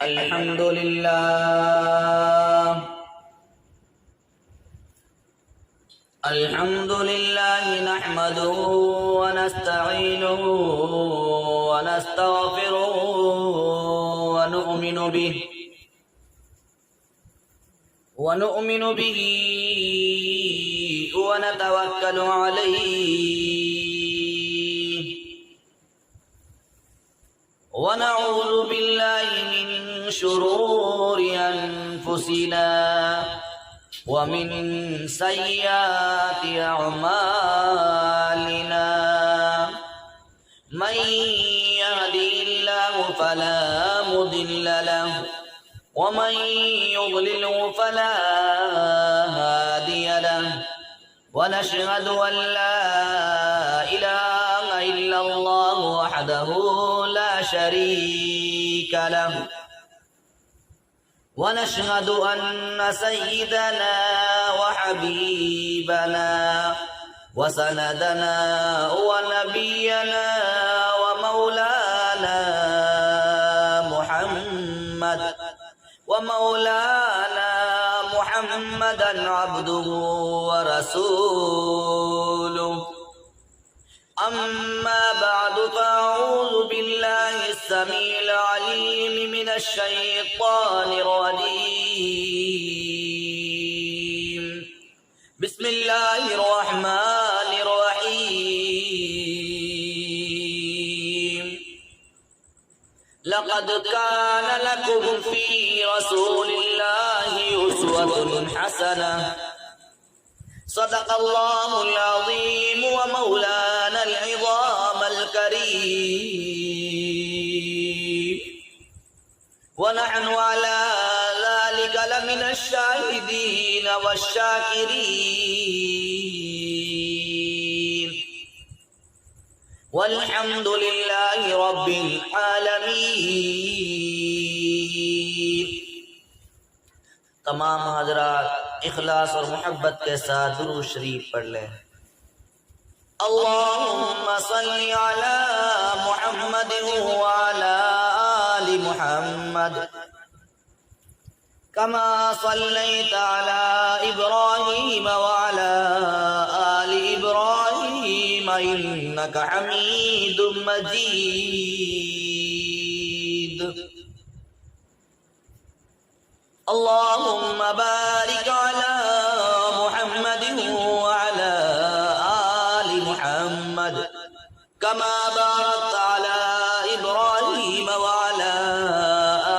الحمد لله نحمده ونستعينه ونستغفره ونؤمن به ونتوكل عليه ونعوذ بالله من شرور أنفسنا ومن سيئات أعمالنا من يهده الله فلا مضل له ومن يضلله فلا هادي له ونشهد أن لا إله إلا الله وحده لا شريك له ونشهد أن سيدنا وحبيبنا وسندنا ونبينا ومولانا محمدا عبده ورسوله. أما بعد فأعوذ بالله السميع العليم من الشيطان الرجيم. بسم الله الرحمن الرحيم. لقد كان لكم في رسول الله أسوة حسنة. صدق الله العظيم ومولانا العظام الكريم ونحن على ذلك لمن الشاهدين والشاكرين والحمد لله رب العالمين. تمام حضرات اخلاص اور محبت کے ساتھ درود شریف پڑھ لیں. اللہم صلی علی محمد وعلی آل محمد کما صلیت علی ابراہیم وعلی آل ابراہیم انک حمید مجید. اللهم بارك على محمد وعلى آل محمد كما باركت على إبراهيم وعلى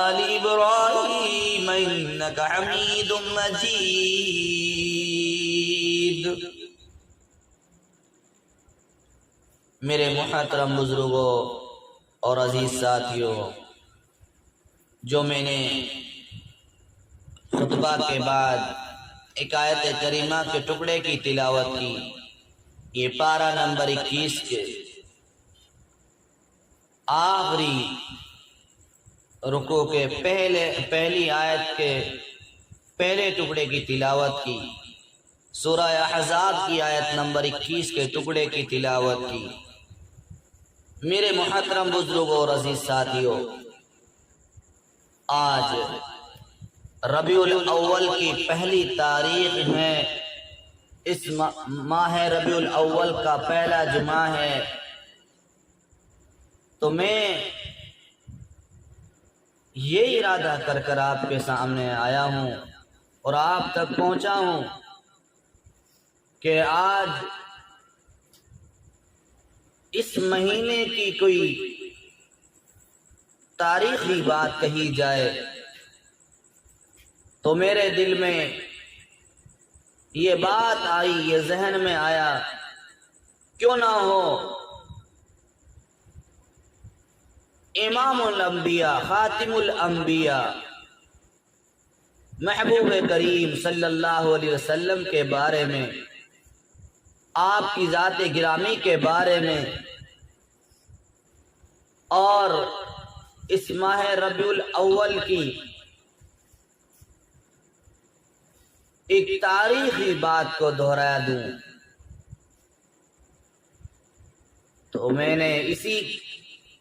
آل إبراهيم إنك حميد مجيد. میرے محترم بزرگوں اور عزیز ساتھیوں، جو میں نے خطبہ کے بعد ایک آیت کریمہ کے ٹکڑے کی تلاوت کی، یہ پارہ نمبر 21 کے آخری رکوع کے پہلی آیت کے پہلے ٹکڑے کی تلاوت کی، سورہ احزاب کی آیت نمبر 21 کے ٹکڑے کی تلاوت کی. میرے محترم بزرگوں اور عزیز ساتھیوں، آج ربیع الاول کی پہلی تاریخ ہے. اس ماہ ربیع الاول کا پہلا جمعہ ہے. تو میں یہ ارادہ کر کر آپ کے سامنے آیا ہوں اور آپ تک پہنچا ہوں کہ آج اس مہینے کی کوئی تاریخی بات کہی جائے تو میرے دل میں یہ بات آئی، یہ ذہن میں آیا، کیوں نہ ہو امام الانبیاء خاتم الانبیاء محبوب کریم صلی اللہ علیہ وسلم کے بارے میں، آپ کی ذات گرامی کے بارے میں اور اس ماہ ربیع الاول کی ایک تاریخی بات کو دہرا دوں. تو میں نے اسی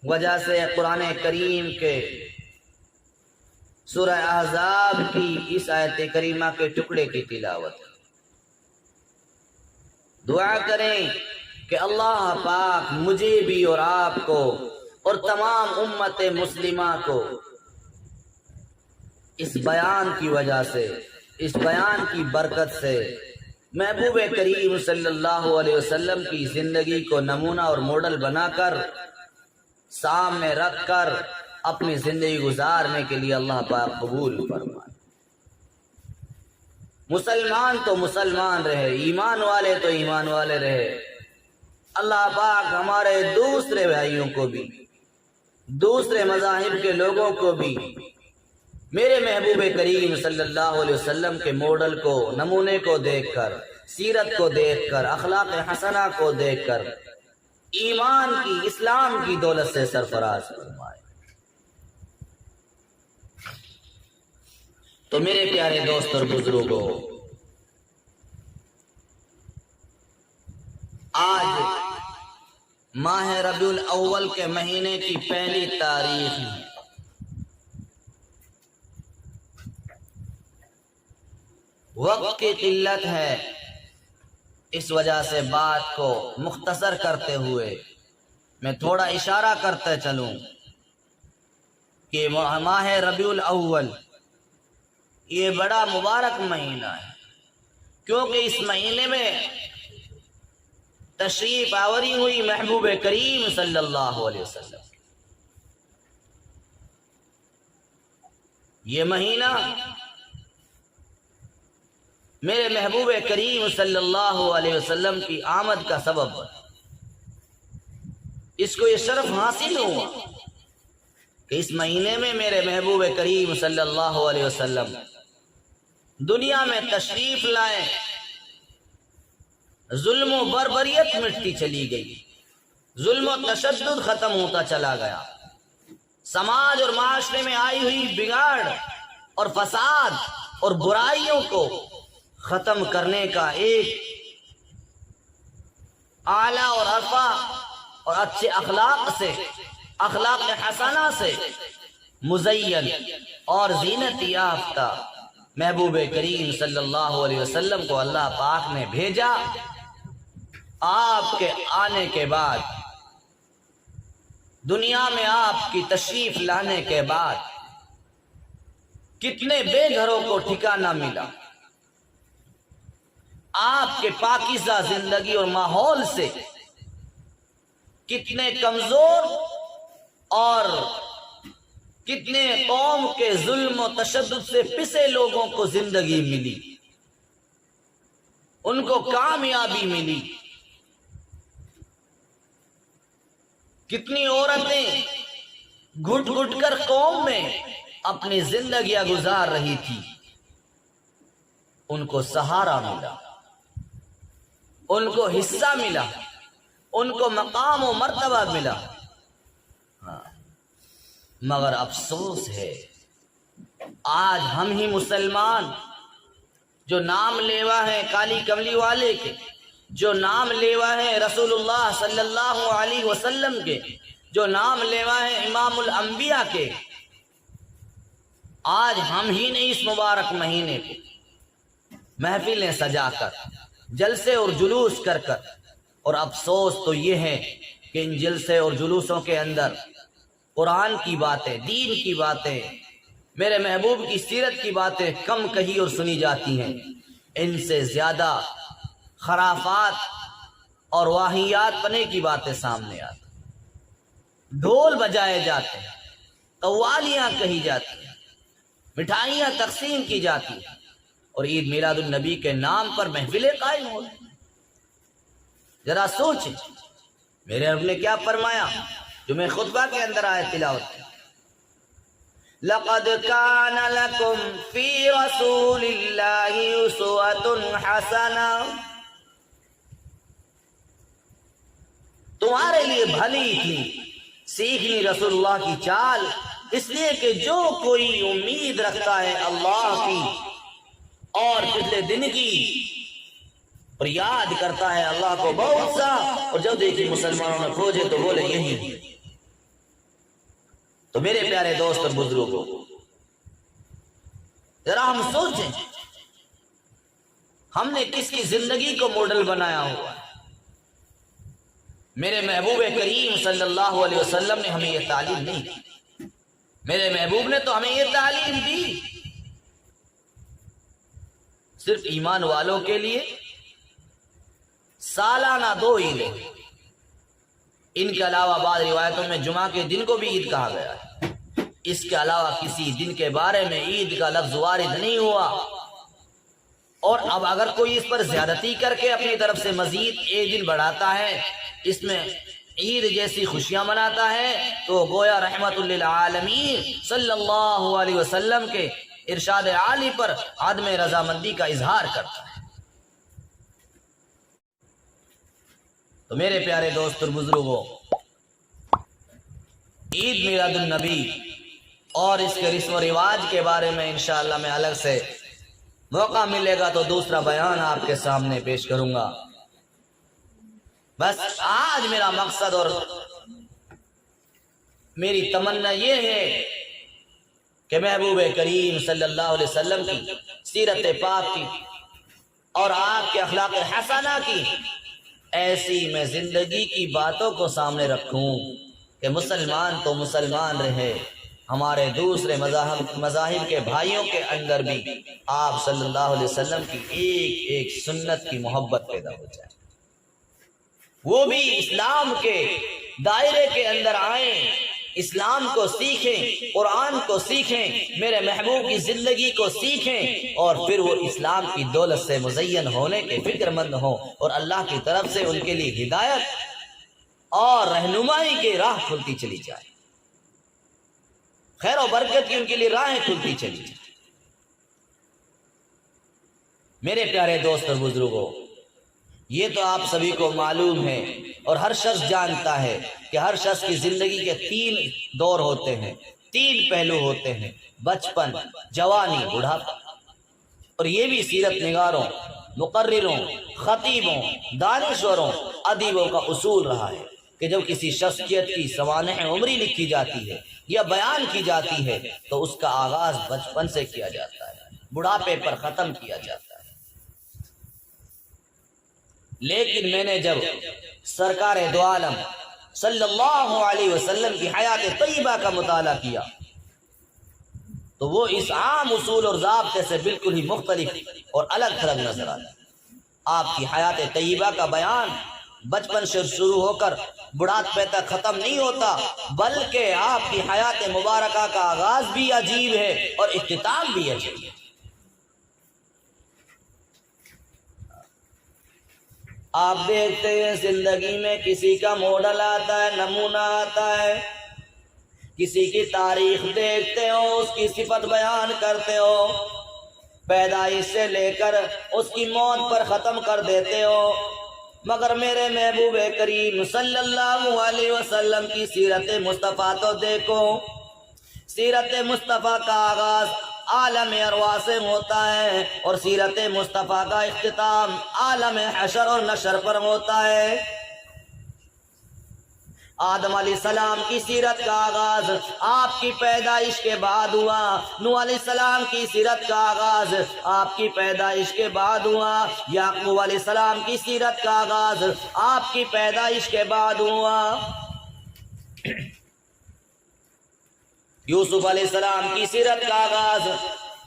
وجہ سے قرآن کریم کے سورہ احزاب کی اس آیت کریمہ کے ٹکڑے کی تلاوت۔ دعا کریں کہ اللہ پاک مجھے بھی اور آپ کو اور تمام امت مسلمہ کو اس بیان کی وجہ سے، اس بیان کی برکت سے محبوب کریم صلی اللہ علیہ وسلم کی زندگی کو نمونہ اور ماڈل بنا کر سامنے رکھ کر اپنی زندگی گزارنے کے لیے اللہ پاک قبول فرمائے۔ مسلمان تو مسلمان رہے، ایمان والے تو ایمان والے رہے۔ اللہ پاک ہمارے دوسرے بھائیوں کو بھی، دوسرے مذاہب کے لوگوں کو بھی میرے محبوب کریم صلی اللہ علیہ وسلم کے ماڈل کو، نمونے کو دیکھ کر، سیرت کو دیکھ کر، اخلاق حسنہ کو دیکھ کر ایمان کی، اسلام کی دولت سے سرفراز فرمائے۔ تو میرے پیارے دوست اور بزرگوں، آج ماہ ربیع الاول کے مہینے کی پہلی تاریخ ہے۔ وقت کی قلت ہے، اس وجہ سے بات کو مختصر کرتے ہوئے میں تھوڑا اشارہ کرتے چلوں کہ ماہ ربیع الاول یہ بڑا مبارک مہینہ ہے، کیونکہ اس مہینے میں تشریف آوری ہوئی محبوب کریم صلی اللہ علیہ وسلم۔ یہ مہینہ میرے محبوب کریم صلی اللہ علیہ وسلم کی آمد کا سبب ہے۔ اس کو یہ شرف حاصل ہوا کہ اس مہینے میں میرے محبوب کریم صلی اللہ علیہ وسلم دنیا میں تشریف لائے، ظلم و بربریت مٹتی چلی گئی، ظلم و تشدد ختم ہوتا چلا گیا، سماج اور معاشرے میں آئی ہوئی بگاڑ اور فساد اور برائیوں کو ختم کرنے کا ایک اعلیٰ اور عرفہ اور اچھے اخلاق سے، اخلاق حسنہ سے مزین اور زینت یافتہ محبوب کریم صلی اللہ علیہ وسلم کو اللہ پاک نے بھیجا۔ آپ کے آنے کے بعد، دنیا میں آپ کی تشریف لانے کے بعد کتنے بے گھروں کو ٹھکانہ ملا، آپ کے پاکیزہ زندگی اور ماحول سے کتنے کمزور اور کتنے قوم کے ظلم و تشدد سے پسے لوگوں کو زندگی ملی، ان کو کامیابی ملی۔ کتنی عورتیں گھٹ گھٹ کر قوم میں اپنی زندگیاں گزار رہی تھی، ان کو سہارا ملا، ان کو حصہ ملا، ان کو مقام و مرتبہ ملا۔ مگر افسوس ہے آج ہم ہی مسلمان جو نام لیوا ہیں کالی کملی والے کے، جو نام لیوا ہیں رسول اللہ صلی اللہ علیہ وسلم کے، جو نام لیوا ہیں امام الانبیاء کے، آج ہم ہی نے اس مبارک مہینے کو محفلیں سجا کر، جلسے اور جلوس کر کر، اور افسوس تو یہ ہے کہ ان جلسے اور جلوسوں کے اندر قرآن کی باتیں، دین کی باتیں، میرے محبوب کی سیرت کی باتیں کم کہی اور سنی جاتی ہیں، ان سے زیادہ خرافات اور واہیات پنے کی باتیں سامنے آتی، ڈھول بجائے جاتے ہیں، قوالیاں کہی جاتی ہیں، مٹھائیاں تقسیم کی جاتی ہیں، اور عید میلاد النبی کے نام پر محفلیں قائم ہو رہی ہیں۔ ذرا سوچیں میرے رب نے کیا فرمایا جو میں خطبہ کے اندر آئے تلاوت کی، لَقَدْ كَانَ لَكُمْ فِي رَسُولِ اللَّهِ أُسْوَةٌ حَسَنَةٌ، تمہارے لیے بھلی تھی سیکھنی رسول اللہ کی چال، اس لیے کہ جو کوئی امید رکھتا ہے اللہ کی اور پچھلے دن کی اور یاد کرتا ہے اللہ کو بہت سا، اور جب دیکھی مسلمانوں نے کھوجے تو بولے یہی۔ تو میرے پیارے دوست اور بزرگوں، ذرا ہم سوچیں ہم نے کس کی زندگی کو ماڈل بنایا ہوا ہے؟ میرے محبوب کریم صلی اللہ علیہ وسلم نے ہمیں یہ تعلیم نہیں دی، میرے محبوب نے تو ہمیں یہ تعلیم دی صرف ایمان والوں کے لیے سالانہ 2 عیدیں، ان کے علاوہ بعض روایتوں میں جمعہ کے دن کو بھی عید کہا گیا ہے، اس کے علاوہ کسی دن کے بارے میں عید کا لفظ وارد نہیں ہوا۔ اور اب اگر کوئی اس پر زیادتی کر کے اپنی طرف سے مزید ایک دن بڑھاتا ہے، اس میں عید جیسی خوشیاں مناتا ہے، تو گویا رحمت للعالمین صلی اللہ علیہ وسلم کے ارشاد عالی پر عدم رضامندی کا اظہار کرتا ہے۔ تو میرے پیارے دوست اور بزرگوں، عید میلاد النبی اور اس کے رسم و رواج کے بارے میں انشاءاللہ میں الگ سے موقع ملے گا تو دوسرا بیان آپ کے سامنے پیش کروں گا۔ بس آج میرا مقصد اور میری تمنا یہ ہے کہ محبوب کریم صلی اللہ علیہ وسلم کی سیرت پاک کی اور آپ کے اخلاق حسنہ کی ایسی میں زندگی کی باتوں کو سامنے رکھوں کہ مسلمان تو مسلمان رہے، ہمارے دوسرے مذاہب کے بھائیوں کے اندر بھی آپ صلی اللہ علیہ وسلم کی ایک ایک سنت کی محبت پیدا ہو جائے، وہ بھی اسلام کے دائرے کے اندر آئیں، اسلام کو سیکھیں، قرآن کو سیکھیں، میرے محبوب کی زندگی کو سیکھیں، اور پھر وہ اسلام کی دولت سے مزین ہونے کے فکر مند ہوں، اور اللہ کی طرف سے ان کے لیے ہدایت اور رہنمائی کی راہ کھلتی چلی جائے، خیر و برکت کی ان کے لیے راہیں کھلتی چلی جائے۔ میرے پیارے دوست اور بزرگوں، یہ تو آپ سبھی کو معلوم ہے اور ہر شخص جانتا ہے کہ ہر شخص کی زندگی کے 3 دور ہوتے ہیں، 3 پہلو ہوتے ہیں: بچپن، جوانی، بڑھاپا۔ اور یہ بھی سیرت نگاروں، مقرروں، خطیبوں، دانشوروں، ادیبوں کا اصول رہا ہے کہ جب کسی شخصیت کی سوانح عمری لکھی جاتی ہے یا بیان کی جاتی ہے تو اس کا آغاز بچپن سے کیا جاتا ہے، بڑھاپے پر ختم کیا جاتا ہے۔ لیکن میں نے جب سرکار دو عالم صلی اللہ علیہ وسلم کی حیات طیبہ کا مطالعہ کیا تو وہ اس عام اصول اور ضابطے سے بالکل ہی مختلف اور الگ تھلگ نظر آتا ہے۔ آپ کی حیات طیبہ کا بیان بچپن سے شروع ہو کر بڑھاپے تک ختم نہیں ہوتا، بلکہ آپ کی حیات مبارکہ کا آغاز بھی عجیب ہے اور اختتام بھی عجیب ہے۔ آپ دیکھتے ہیں زندگی میں کسی کا ماڈل آتا ہے، نمونہ آتا ہے، کسی کی تاریخ دیکھتے ہو، اس کی صفت بیان کرتے ہو، پیدائش سے لے کر اس کی موت پر ختم کر دیتے ہو، مگر میرے محبوب کریم صلی اللہ علیہ وسلم کی سیرت مصطفیٰ تو دیکھو۔ سیرت مصطفیٰ کا آغاز عالم ارواح سے ہوتا ہے اور سیرت مصطفیٰ کا اختتام عالم حشر اور نشر پر ہوتا ہے۔ آدم علیہ السلام کی سیرت کا آغاز آپ کی پیدائش کے بعد ہوا، نوح علیہ السلام کی سیرت کا آغاز آپ کی پیدائش کے بعد ہوا، یعقوب علیہ السلام کی سیرت کا آغاز آپ کی پیدائش کے بعد ہوا، یوسف علیہ السلام کی سیرت کا آغاز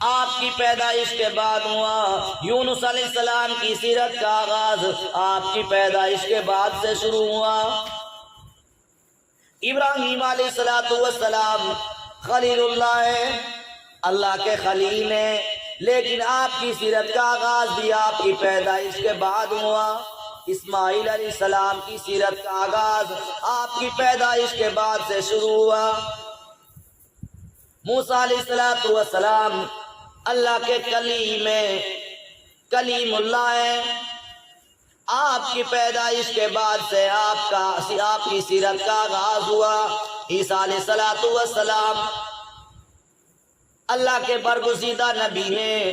آپ کی پیدائش کے بعد ہوا، یونس علیہ السلام کی سیرت کا آغاز آپ کی پیدائش کے بعد سے شروع ہوا، ابراہیم علیہ السلام خلیل اللہ ہے، اللہ کے خلیل ہیں، لیکن آپ کی سیرت کا آغاز بھی آپ کی پیدائش کے بعد ہوا، اسماعیل علیہ السلام کی سیرت کا آغاز آپ کی پیدائش کے بعد سے شروع ہوا، موسیٰ علیہ السلام اللہ کے کلیم اللہ ہے، آپ کی پیدائش کے بعد سے آپ کی سیرت کا آغاز ہوا، عیسیٰ علیہ السلام اللہ کے برگزیدہ نبی ہیں،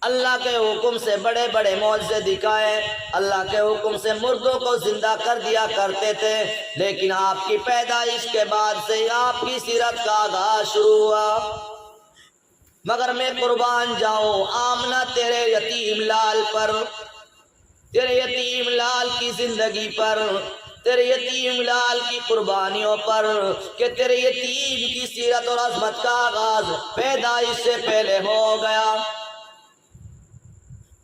اللہ کے حکم سے بڑے بڑے معجزے دکھائے، اللہ کے حکم سے مردوں کو زندہ کر دیا کرتے تھے، لیکن آپ کی پیدائش کے بعد سے آپ کی سیرت کا آغاز شروع ہوا۔ مگر میں قربان جاؤں آمنہ تیرے یتیم لال پر، تیرے یتیم لال کی زندگی پر، تیرے یتیم لال کی قربانیوں پر، کہ تیرے یتیم کی سیرت اور عظمت کا آغاز پیدائش سے پہلے ہو گیا۔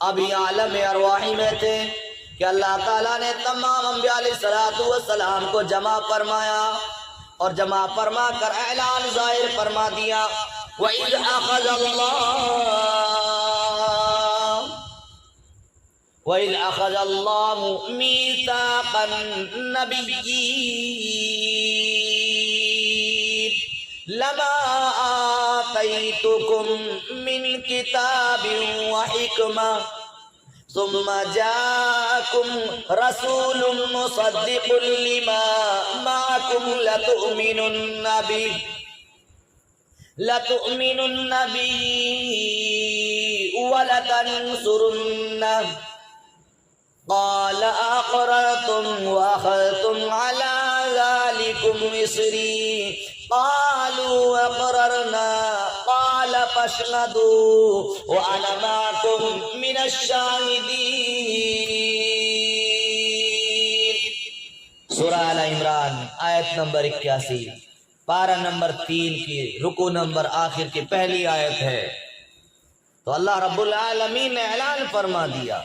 ابھی عالم ارواحی میں تھے کہ اللہ تعالیٰ نے تمام انبیاء علیہ السلام کو جمع فرمایا، اور جمع فرما کر اعلان ظاہر فرما دیا، وَإِذْ أَخَذَ اللَّهُ مِيثَاقَ النَّبِيِّينَ لَمَا آتَيْتُكُم مِّن كِتَابٍ وَحِكْمَةٍ ثُمَّ جَاءَكُمْ رَسُولٌ مُصَدِّقٌ لِّمَا مَعَكُمْ لَتُؤْمِنُنَّ بِهِ وَلَتَنصُرُنَّهُ قال أقررتم وأخذتم على ذلكم إصري قالوا أقررنا قال فاشهدوا وأنا معكم من الشاهدين۔ سورہ آل عمران آیت نمبر 81، پارہ نمبر 3 کی رکو نمبر آخر کی پہلی آیت ہے۔ تو اللہ رب العالمین نے اعلان فرما دیا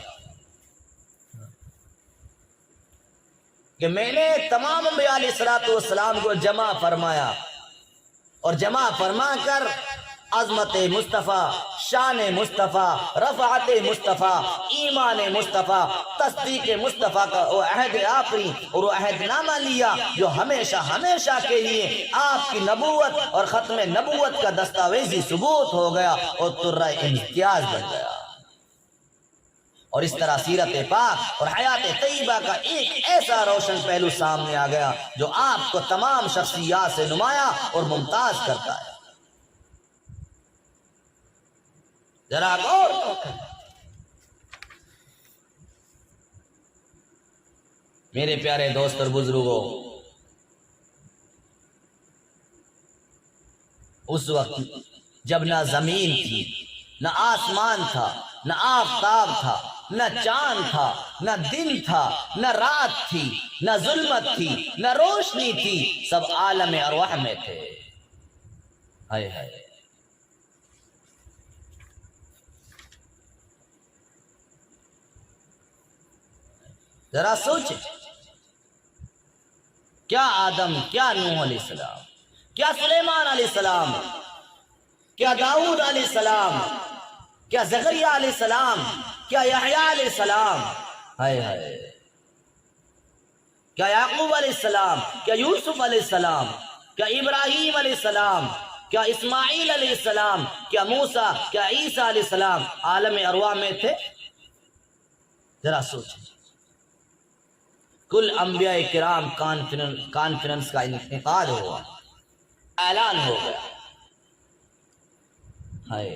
کہ میں نے تمام انبیاء علیہ السلام کو جمع فرمایا، اور جمع فرما کر عظمت مصطفیٰ، شان مصطفیٰ، رفعت مصطفیٰ، ایمان مصطفیٰ، تصدیق مصطفیٰ کا وہ عہد آخری اور وہ عہد نامہ لیا جو ہمیشہ ہمیشہ کے لیے آپ کی نبوت اور ختم نبوت کا دستاویزی ثبوت ہو گیا اور ترہ امتیاز بن گیا۔ اور اس طرح سیرت پاک اور حیات طیبہ کا ایک ایسا روشن پہلو سامنے آ گیا جو آپ کو تمام شخصیات سے نمایاں اور ممتاز کرتا ہے۔ ذرا غور کرو، میرے پیارے دوست اور بزرگوں، اس وقت جب نہ زمین تھی، نہ آسمان تھا، نہ آفتاب تھا، نہ چاند تھا، نہ دن تھا، نہ رات تھی، نہ ظلمت تھی، نہ روشنی تھی، سب عالم ارواح میں تھے۔ ہائے ہائے، ذرا سوچیں، کیا آدم، کیا نوح علیہ السلام، کیا سلیمان علیہ السلام، کیا داؤد علیہ السلام، کیا زکریا علیہ السلام، کیا یحییٰ علیہ السلام، ہائے ہائے، کیا یعقوب علیہ السلام، کیا یوسف علیہ السلام، کیا ابراہیم علیہ السلام، کیا اسماعیل علیہ السلام، کیا موسیٰ، کیا عیسیٰ علیہ السلام عالم ارواح میں تھے؟ ذرا سوچیں، کل انبیاء کرام کانفرنس کا انعقاد ہوا، اعلان ہو گیا، ہائے،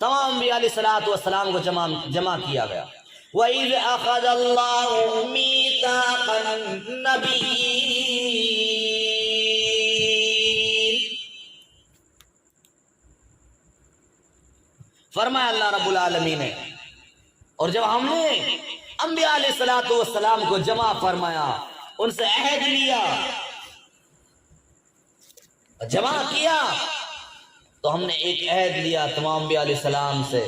تمام انبیاء علیہ السلام کو جمع کیا گیا۔ وَإِذْ أَخَذَ اللَّهُ مِيثَاقَ النَّبِيِّينَ، فرمایا اللہ رب العالمین نے، اور جب ہم نے انبیاء علیہ السلام کو جمع فرمایا، ان سے عہد لیا، جمع کیا، تو ہم نے ایک عہد لیا تمام انبیاء علیہ السلام سے،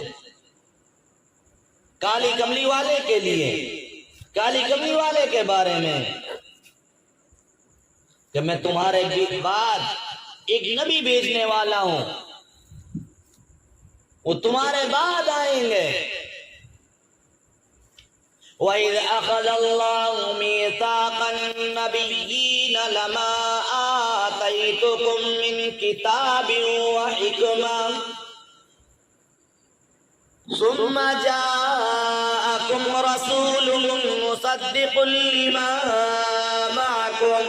کالی کملی والے کے لیے، کالی کملی والے کے بارے میں، کہ میں تمہارے بعد ایک نبی بھیجنے والا ہوں، وہ تمہارے بعد آئیں گے۔ وَإِذْ أَخَذَ اللَّهُ مِيثَاقَ النَّبِيِّينَ لَمَا آتَيْتُكُم مِّن كِتَابٍ وَحِكْمَةٍ ثُمَّ جَاءَكُمْ رَسُولٌ مُصَدِّقٌ لِّمَا مَعَكُمْ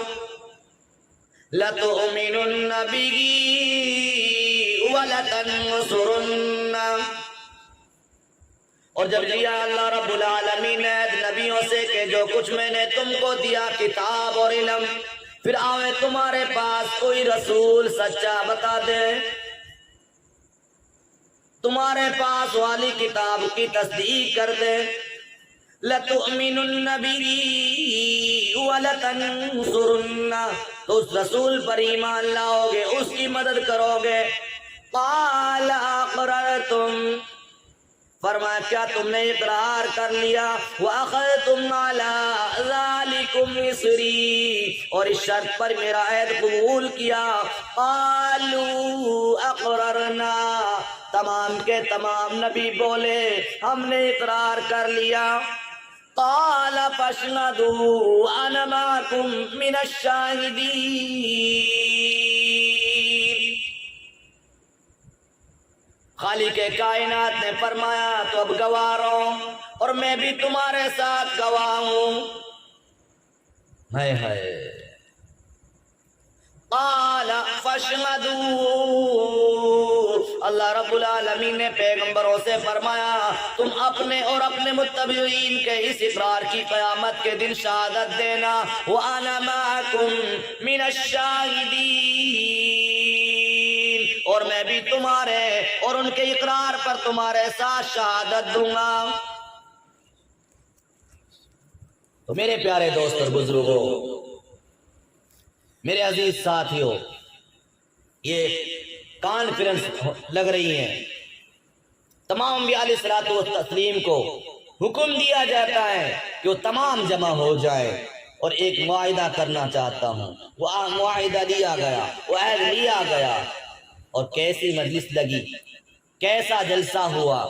لَتُؤْمِنُنَّ بِهِ وَلَتَنصُرُنَّهُ۔ اور جب لیا اللہ رب العالمین نے نبیوں سے کہ جو کچھ میں نے تم کو دیا کتاب اور علم، پھر آئے تمہارے پاس کوئی رسول سچا بتا دے تمہارے پاس والی کتاب کی تصدیق کر دے. لَتُؤْمِنُنَّ بِهِ وَلَتَنْصُرُنَّ، تو اس رسول پر ایمان لاؤ گے، اس کی مدد کرو گے. قَالَ أَقْرَرْتُمْ، فرمایا کیا تم نے اقرار کر لیا. وَأَخَذْتُمْ عَلَىٰ ذَلِكُمْ إِصْرِي، اور اس شرط پر میرا عہد قبول کیا. قَالُوا أَقْرَرْنَا، تمام کے تمام نبی بولے ہم نے اقرار کر لیا. قَالَ فَاشْهَدُوا أَنَا مَعَكُمْ مِنَ الشَّاهِدِينَ. خالق کائنات نے فرمایا تو اب گواہ رہو اور میں بھی تمہارے ساتھ گواہ ہوں. ہائے ہائے. قال فاشهدوا، اللہ رب العالمین نے پیغمبروں سے فرمایا تم اپنے اور اپنے متبعین کے اس اقرار کی قیامت کے دن شہادت دینا. وَأَنَا مَعَكُمْ مِنَ الشَّاهِدِينَ، اور میں بھی تمہارے اور ان کے اقرار پر تمہارے ساتھ شہادت دوں گا. تو میرے پیارے دوست اور بزرگوں، میرے عزیز ساتھیوں، یہ کانفرنس لگ رہی ہے. تمام انبیاء علیہ الصلوۃ والتسلیم کو حکم دیا جاتا ہے کہ وہ تمام جمع ہو جائے اور ایک معاہدہ کرنا چاہتا ہوں. وہ معاہدہ لیا گیا، وہ عہد لیا گیا، اور کیسی مجلس لگی، کیسا جلسہ ہوا.